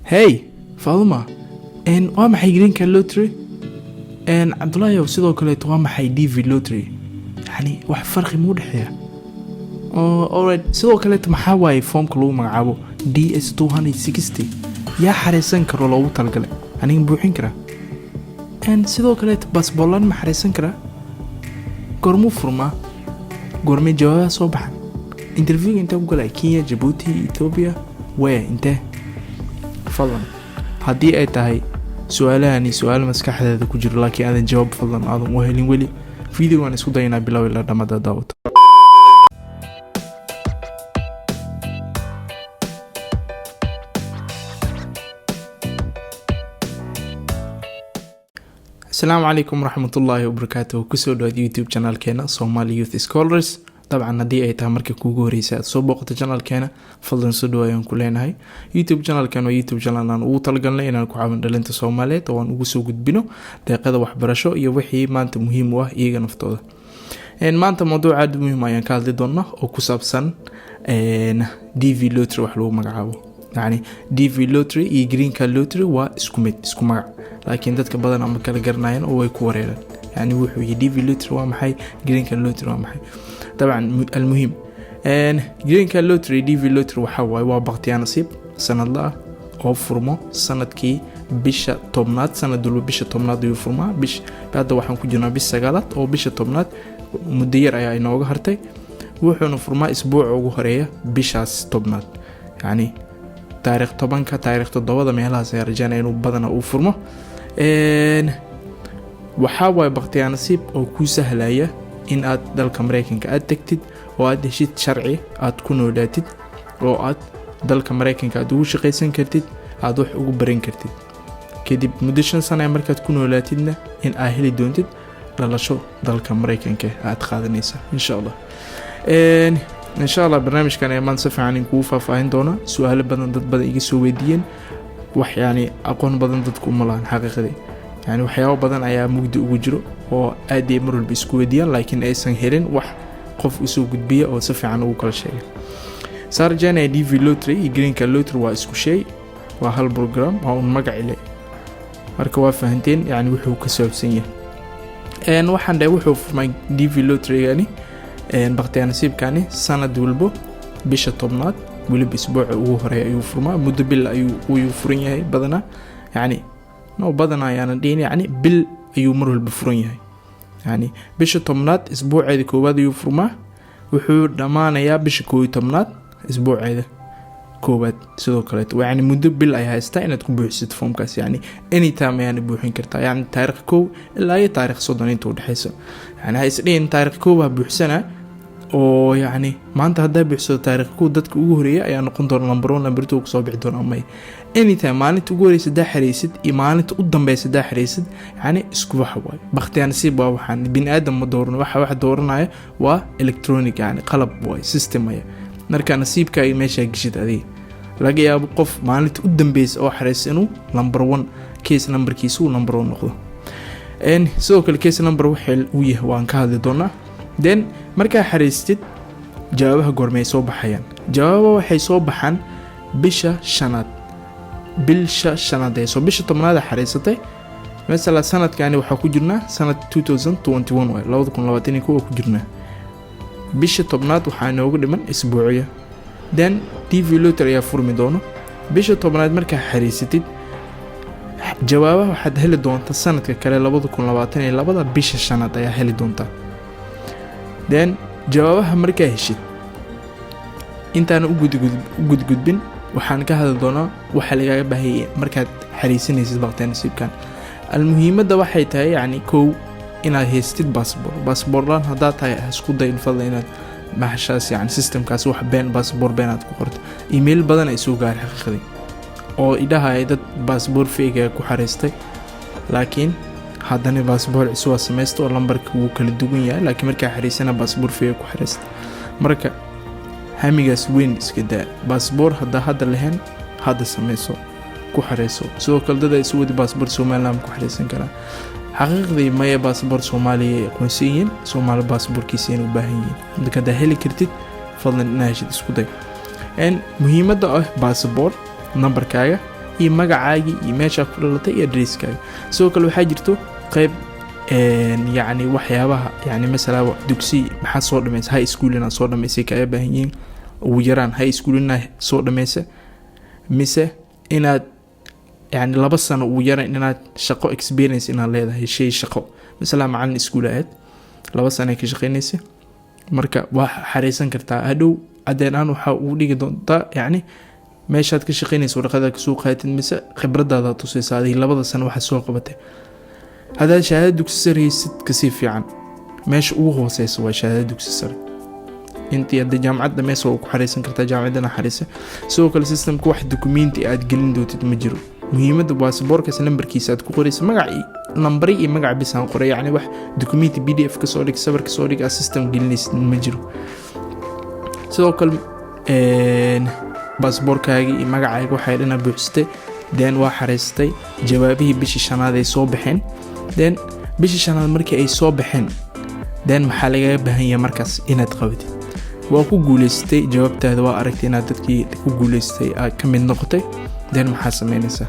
Hey Fatima, waa maxay green card lottery? Cabdullaahi sidoo kale waa maxay DV lottery? Yani wax farqi ma u dhaxeeya? Alright, sidoo kale maxaa waaye foomka lagu magacaabo DS 260 yaa xareysan karo loogu talagalay aniga buuxin kara. Sidoo kale passport ma xareysan kara? Gormu furma, gorme jawaabaha soo baxan. Interview inta ku galay Kenya, Djibouti, Ethiopia, intee? fadlan haddii ay tahay su'aalahani su'aal maskaxdeeda ku jiro laakiin aadan jawaab fadlan aadan u helin weli fiidiyowan isku daynaa bilow ilaa dhammaada daawata. Asalaamu calaykum waraxmatullaahi wabarakaatuh. Kusoo dhawaad YouTube channelkeena Somali Youth Scholars. طبعا haddii ay tahay markii kuugu horeysay aad soo booqato channelkeena fadlan soo dhawaayaan ku leenahay. YouTube channelkeena waa YouTube channel aan ugu talagalnay inaan ku caawin dhalinta Soomaaliyeed oo aan ugu soo gudbino deeqada waxbarasho iyo wixii maanta muhiim u ah iyaga naftooda. maanta mawduuc aad muhiim ayaan ka hadli doonaa oo ku saabsan DV lottery wax lagu magacaabo. يعني DV lottery iyo green card lottery waa isku mid isku magac laakiin dadka badan ama kala garanayaan oo way ku wareeraan. يعني wuxuu yahay DV lottery waa maxay green card lottery waa maxay. طبعا المهم green card lottery DV lottery waxa waaye waa baqtiyaa nasiib sanad la oo furmo sanadkii bisha tobnaad sanad walba bisha tobnaad ayuu furmaa bish hadda waxaan ku jirnaa bisha sagaalaad oo bisha tobnaad muddo yar ayaa inooga hartay wuxuuna furmaa isbuuca ugu horeeya bishaas tobnaad. يعني taariikh 10 taariikh 7 meelahaas ay rajaynayaan inuu badana uu furmo. waxa waaye baqtiyaa nasiib oo ku sahlaya in aad dalka Mareykanka aad tagtid oo aad heshid sharci aad ku noolaatid oo aad dalka Mareykanka aad ugu shaqaysan kartid aad wax ugu baran kartid kadib muddo 5 sano markaad ku noolaatidna in aad heli doontid dhalasho dalka Mareykanka aad qaadanaysa insha Allah. insha Allah barnaamijkan ayaan si fiican ku faahfaahin doona su'aalo badan dad badan iga soo weydiiyeen wax yani aqoon badan dadku ma lahan xaqiiqadii. يعني waxyaabo badan ayaa mugdi ugu jiro oo aad ay mar walba isku weydiiyaan laakiin aysan helin wax qof u soo gudbiya oo si fiican ugu kala sheegay. Sarjana DV lottery iyo green card lottery waa isku shay waa hal program oo magac leh marka waa fahanteen yani wuxuu ka saabsan yahay. waxaan dhahay wuxuu furmay DV lottery yani baqtiyaa nasiibkani sanad walba bisha tobnaad waliba isbuuca ugu horeeya ayuu furmaa muddo bil ayuu furan yahay badana yani نو بدنا يعني دين يعني بال يومر البفرون يعني بيش تمنات اسبوع عيد كوباد يفرما وحو دمان يا بيش كوي تمنات اسبوع عيد كوباد سدو كلت ويعني مدة بال اي هاستا ان تكون بوحسد فوم كاس يعني اني تام يعني بوحين كرتا يعني تاريخ كو الا اي تاريخ صدن انتو دحيسو يعني هاي سدين تاريخ كوبا بوحسنا oo yani maanta haday bixiso taariikh ku dadka ugu horeeyay ayaa noqon doona number 1 number 2 ku soo bixi doona ama anytime maalinta ugu horeeyay saddex xariisid iyo maalinta u dambeeyay saddex xariisid yani isku wax waay baqtiyaa nasiib waa waxaan bin aadam ma dooran wax dooranaya waa electronic yani qalab waay system ay marka nasiibka ay meesha gishid adiga laga yaabo qof maalinta u dambeeyay oo xariis inuu number 1 case numberkiisu number 1 noqdo sidoo kale case number uu yahay waan ka hadli doonaa. then marka xariistid jawaabaha goormay soo baxayaan jawaabaha waxay soo baxaan bisha shanaad ee bisha tobnaad xariisatay mesela sanadkani waxa ku jirnaa sanad 2021 waa 2021 ku jirnaa bisha tobnaad waxa noogu dhiman isbuuciya. then DV lottery ayaa furmi doono bisha tobnaad marka xariisatid jawaabaha waxaad heli doontaa sanadka kale 2022 bisha shanaad ayaa heli doontaa. then jawaabaha markaa heshid intaan u gudgudbin waxaan ka hadli doonaa waxa laga baahay markaad xariisanaysid baqtiyaa nasiibkan. almuhiimada waxay tahay yani koow inaad haystid passport laan hadaa tahay isku day fadlan inaad maxashaas yani systemkaas wax been passport beenaad ku qorto email badan ay soo gaar xaqiiqadii oo idahay dad passport fake ku xariistay laakiin haddana passport isoo sameeysto oo lambarka uu kala duwan yahay laakiin marka xariisana passport fake ku xariist marka hamigaas weyn iska daa passport hadda lahayn hadda sameeyso ku xariiso sidoo kale dad ay soo wadi passport Soomaaliland ku xariisan karaan xaqiiqdii ma ya passport Soomaaliya qoonsiin Soomaali passportkiisa inuu baahan yahay marka daa heli kartid fadlan inaad isku day. muhiimada ah passport numberkaaga iyo magacaagii iyo meesha ku dhalatay iyo addresskaaga sidoo kale waxaa jirto qayb يعني waxyaabaha يعني mesela dugsi maxaa soo dhameysay high school ina soo dhameysay ka baahan yihiin ugu yaraan high school ina soo dhameysay mise inaad يعني 2 sano ugu yaraan inaad shaqo experience ina leedahay shay shaqo mesela macallin iskuul aad 2 sano ka shaqeynaysa marka wax xariisan kartaa hadhow cadeenaan waxa uu dhigi doontaa يعني meeshaad ka shaqeynayso warqada ka soo qaatid mise khibradaada tusaysaa 2 sano waxa soo qabatay هذا شهادة دكتور سري ست كسي في عن ماش أوه سيس وشهادة دكتور سري أنت يد جامعة ده ما سوق حريصن كرتا جامعة ده حريصة سوق السيستم كواحد دوكومنتي قاعد جلين دو تتمجرو مهمة باسبور كسلم بركيسات كوريس مقعي نمبري مقع بس عن قرية يعني واحد دوكومنتي PDF كسوريك سبر كسوريك السيستم جلينيس مجرو سوق باسبور كاجي مقعي واحد أنا بحسته دين وحريستي جوابه بشي شناد أي صوبحين دين بشي شناد مركي أي صوبحين دين محلقة بهي مركز إناد قوتي وكو قوليستي جوابته هذا وأركتي إنادتكي كو قوليستي كمين نقطي دين محاسمينيسا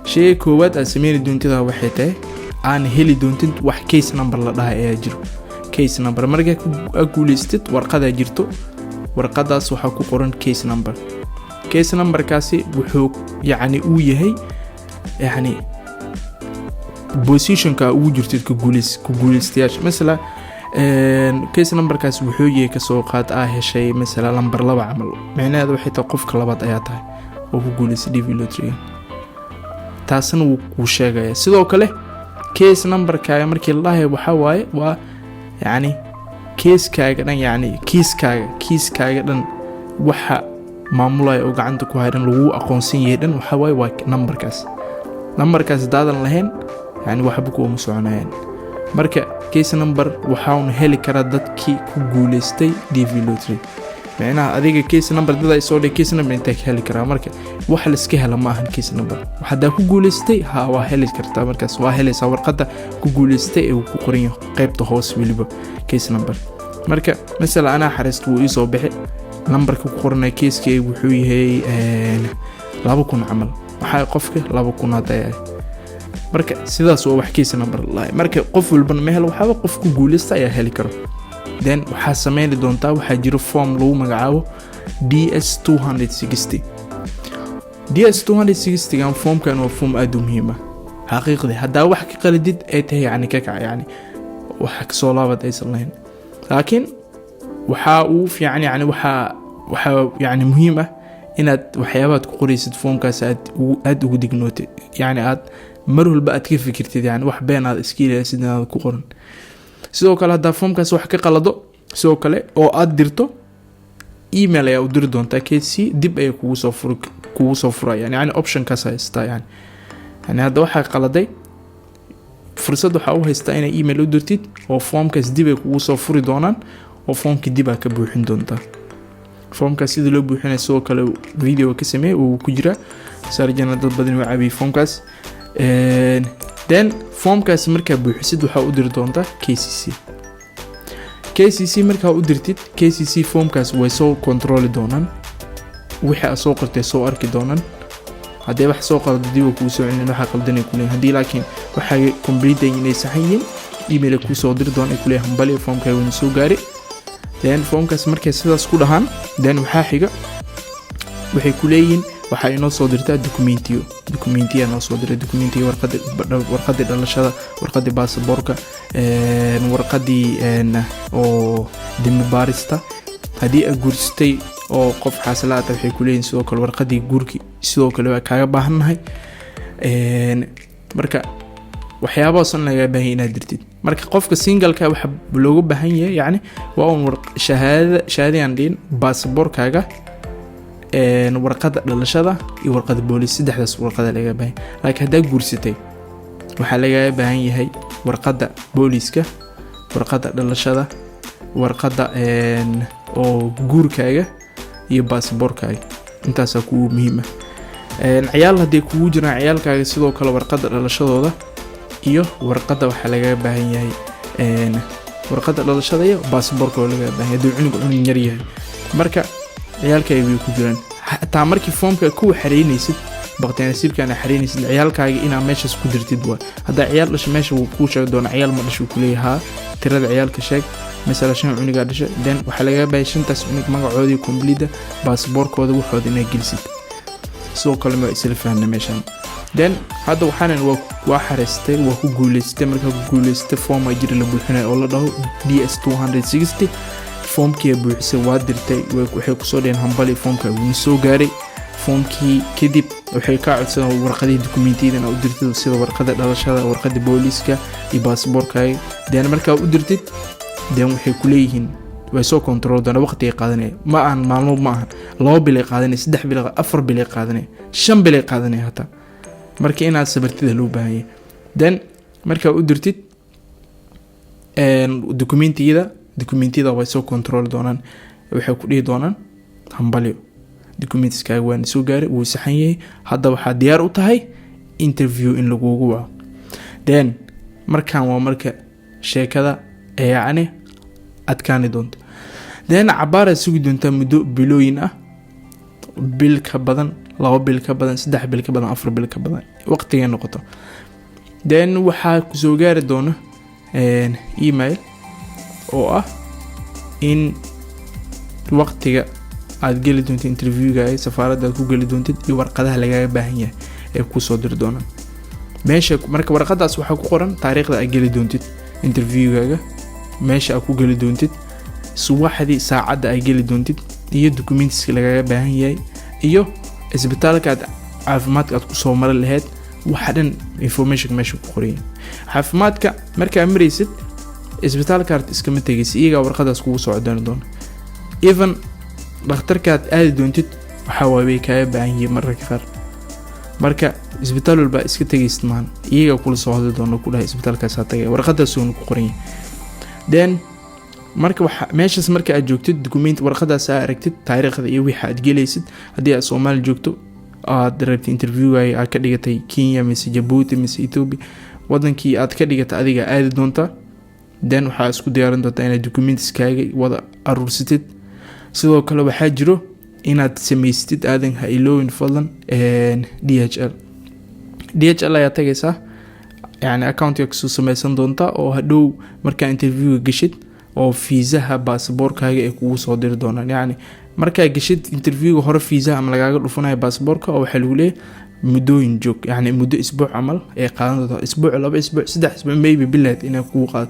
شيء كواد أسميني دونتي ده وحيته أنا هلي دونتي وح كيس نمبر لدها أجرو كيس نمبر مركي قوليستي ورقة جرتو ورقة صوحكو قرن كيس نمبر كيس نمبر كاسي وحوك يعني ويهي يعني بوزيشن كا وجرتك كجوليستياش مثلا كيس نمبر كاسي وحوي كسوقات هالشيء مثلا نمبر 2 عمل معناه هذا وحي توقفك لبعض اياتها وكجوليس دي في لوتري تاسن وشيغايا sidoo kale كيس نمبر كا markii الله waxa waaye waa يعني كيسكaaga dhan يعني kiiskaaga dhan waxa maamulay oo gacanta ku hayran lagu aqoonsan yahay dhan waxa way waa numberkaas daadan lahayn yani waxba ku musoonayeen marka case number waxa uu heli kara dadkii ku guuleystay DV lottery macnaha adiga case number dad ay soo dhig case number inta ka heli kara marka wax la iska hela ma ahan case number waxa ku guuleystay waa heli kartaa markaas waa helaysaa warqada ku guuleystay ee ku qoran yahay qaybta hoos waliba case number marka mesela ana xariisto uu soo bixi numberka ku qornay kiiskay wuxuu yahay 2,000 camal waxa qofka 2,000 hadaya marka sidaas oo wax kiis number la marka qof walba ma helo waxa qof ku guuleysta ayaa heli karo then waxa sameeyay doontaa waxa jiro form lagu magacaabo DS260 DS260 kan form kan waa form aad u muhiim ah xaqiiqdii hadaa wax ka qaladid ay tahay yani ka kac yani waxa ka soo laabad aysan lahayn laakiin waxa uu fiican yani waxa yani muhiim ah inaad waxyaabaad ku qoraysid foomkaas aad ugu dignootid yani aad mar walba aad ka fikirtid yani wax been aad iska ilaasid inaad ku qoran sidoo kale hadaa foomkaas wax ka qalado sidoo kale oo aad dirto email ayaa u diri doontaa KC dib ay kugu soo fura yani option kaas haysta yani hada waxa qaladay fursad waxa u haysta in email u dirtid oo foomkaas dib ay kugu soo furi doonaan oo foomka dib ka buuxin doonta foomkaas sida loo buuxinayo soo kale video ka sameey oo ku jira sarjana dad badan oo cabi foomkaas then foomkaas marka buuxisid waxa u diri doonta KCC marka u dirtid KCC foomkaas way soo control doonaan waxa soo qortay soo arki doonaan hadii wax soo qalad dib ku soo celin waxa qaldanay kulay hadii laakiin waxa complete inay saxiin email ku soo diri doonaan kulay hambali foomka uu soo gaari then foomkaas markay sidaas ku dhahan then waxa xiga waxay ku leeyihiin waxa inoo soo dirtaa documentiya noo soo diray documentiga warqada dhalashada warqada baasaboorka warqadii oo dimi baarista hadii aad guursatay oo qof xaasalaad waxay ku leeyihiin sidoo kale warqadii guurki sidoo kale waa kaaga baahanahay marka waxyaabaha san laga baahan inaad dirtid marka qofka single ka waxa looga baahan yahay yani waa un shahaadaan dhin baasaboorkaaga warqada dhalashada iyo warqada booliis saddexdaas warqada laga baahan laakiin hadaa guursatay waxa laga baahan yahay warqada booliiska warqada dhalashada warqada oo guurkaaga iyo baasaboorkaaga intaas ku muhiim ah ciyaal hadii kugu jiraan ciyaalkaaga sidoo kale warqada dhalashadooda iyo warqada waxa laga baahan yahay warqada dhalashada iyo baasaboorka laga baahan yahay cunug yar yahay marka ciyaalkaaga way ku jiraan hatta markii foomka ku xareynaysid baqti nasiibka ana xariinaysid ciyaalkaaga ina meeshas ku dirtid waa hada ciyaal dhashay meesha uu ku sheeg doona ciyaal ma dhashay ku leeyahay tirada ciyaalka sheeg mesela 5 cuniga dhashay then waxa laga baahay 5taas cunig magacoodii complete passportkooda waxooda inay gelisid soo kale ma isla fahanay meeshan then hada waxaan waa xareystay waa ku guuleystay marka ku guuleystay form ay jira la buuxinay oo la dhaho DS 260 formkii buuxisay waa dirtay waxay ku soo dheen hambali formka uu soo gaaray formkii kadib waxay ka codsadeen warqadii dokumentiyada u dirtay sida warqada dhalashada warqada booliska iyo passportkaaga then marka u dirtid then waxay ku leeyihiin way soo control doona waqti ay qaadanay ma aan maalmo ma aha 2 bil ay qaadanay 3 bil 4 bil ay qaadanay 5 bil ay qaadanay hata marka inaad sabartida loo baahan yahay then marka u dirtid dokumentiyada way soo control doonaan waxay ku dhigi doonaan hambaliyo documentskaaga waan soo gaaray wuu saxan yahay hadda waxa diyaar u tahay interview in lagugu waco then markaan waa marka sheekada yaani adkaani doonto then cabaara sugi doonta muddo bilooyin ah bil ka badan 2 bil ka badan 3 bil ka badan 4 bil ka badan waqtiga noqoto then waxa ku soo gaari doona email oo ah in waqtiga aad geli doonto interviewga ay safaaradda ku geli doontid iyo warqadaha laga baahan yahay ee ku soo dir doona meesha marka warqadaas waxa ku qoran taariikhda aad geli doontid interviewgaaga meesha aad ku geli doontid subaxdii saacada ay geli doontid iyo documents laga baahan yahay iyo isbitaalka caafimaadka aad ku soo maray lahayd waxa dhan information meesha ku qoran caafimaadka marka amraysid isbitaalka iska ma tagaysid iyaga warqadaas kugu soo codaan doona even dhakhtarka aad doontid waxa way ka baahan yahay mararka qaar marka isbitaal walba iska tagaysid maan iyaga kula soo hadli doona ku dhahay isbitaalkaas ha tagay warqadaas uu ku qoran then marka waxa meeshas marka aad joogtid document warqadaas aad aragtid taariikhda iyo wixii aad gelaysid hadii aad Soomaali joogto aad rabtid interview ay ka dhigatay Kenya mise Djibouti mise Ethiopia wadankii aad ka dhigatay adiga aad doonta then waxa isku diyaarin doontaa inaad documentskaaga wada aruursatid sidoo kale waxa jiro inaad sameystid aadan ha ilowin fadlan DHL ayaa tagaysaa يعني account soo sameysan doonta oo hadhow marka interview gashid oo fiisaha passportkaaga ay kugu soo diri doonaan yani marka gashid interview hore fiisaha ama lagaaga dhufanayo passportka oo waxa lagu leeyahay mudooyin joog yani muddo isbuuc amal ay qaadan doonto isbuuc 2 isbuuc 3 isbuuc maybe bilaad inay kugu qaad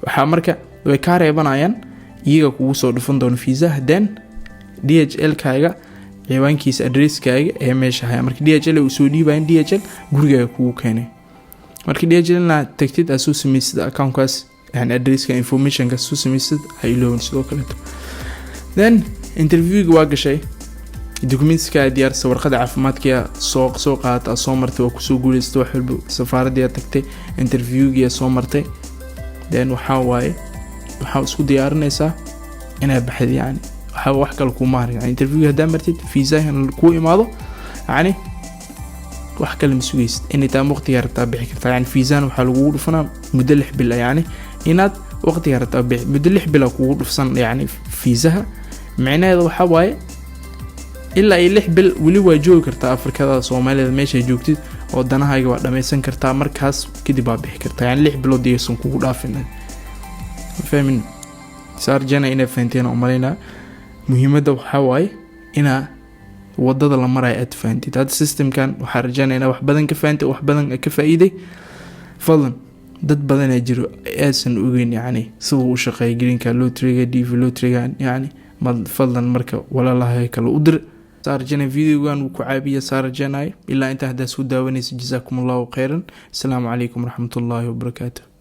waxa marka way ka reebanayaan iyaga kugu soo dhufan doon fiisaha then DHL kaaga ciwaankiisa addresskaaga ee meesha hay marka DHL uu soo dhiibayn DHL gurigaaga kugu keenay marka DHL-na tagtid aad soo samaysid account-kaas yani addresska information-ka soo samaysid ay ilowin sidoo kale then interview-ga waa gashay documents-ka diyaar warqada caafimaadka soo qaad soo martay oo ku soo guuleystay wax walba safaaradda tagtay interview-ga soo martay then waxa isku diyaarinaysaa inaad baxid yani waxa wax kale ku maarin interview hadaa martid fiisahan ku imaado yani wax kale masugaysid in inta waqti yarta bixi kartaa yani fiisaan waxa lagu dhufanaa muddo 6 bil yani inaad waqti yarta bixi muddo 6 bil ku dhufsan yani fiisaha macnaheedu waxa waaye ilaa 6 bil wali waa joogi kartaa Afrikada Soomaalida meesha joogtid oo danahayga waa dhameysan kartaa markaas kadib baa bixi kartaa yani 6 bilood aysan kugu dhaafin fahmin sarjana ina fahanteen oo malayna muhiimada waxa waaye ina wadada la maray aad fahanted hada systemkan waxa rajaynaa wax badan ka fahanted wax badan ka faa'iiday fadlan dad badan ay jiro aysan ogeyn yani sidoo uu shaqeeyo greenka lottery DV lottery yani fadlan marka walaalahay kala u dir sarjana videogan uu ku caabiya sarjana ila inta hada soo daawanaysa jazaakumullahu khairan assalamu alaykum warahmatullahi wabarakatuh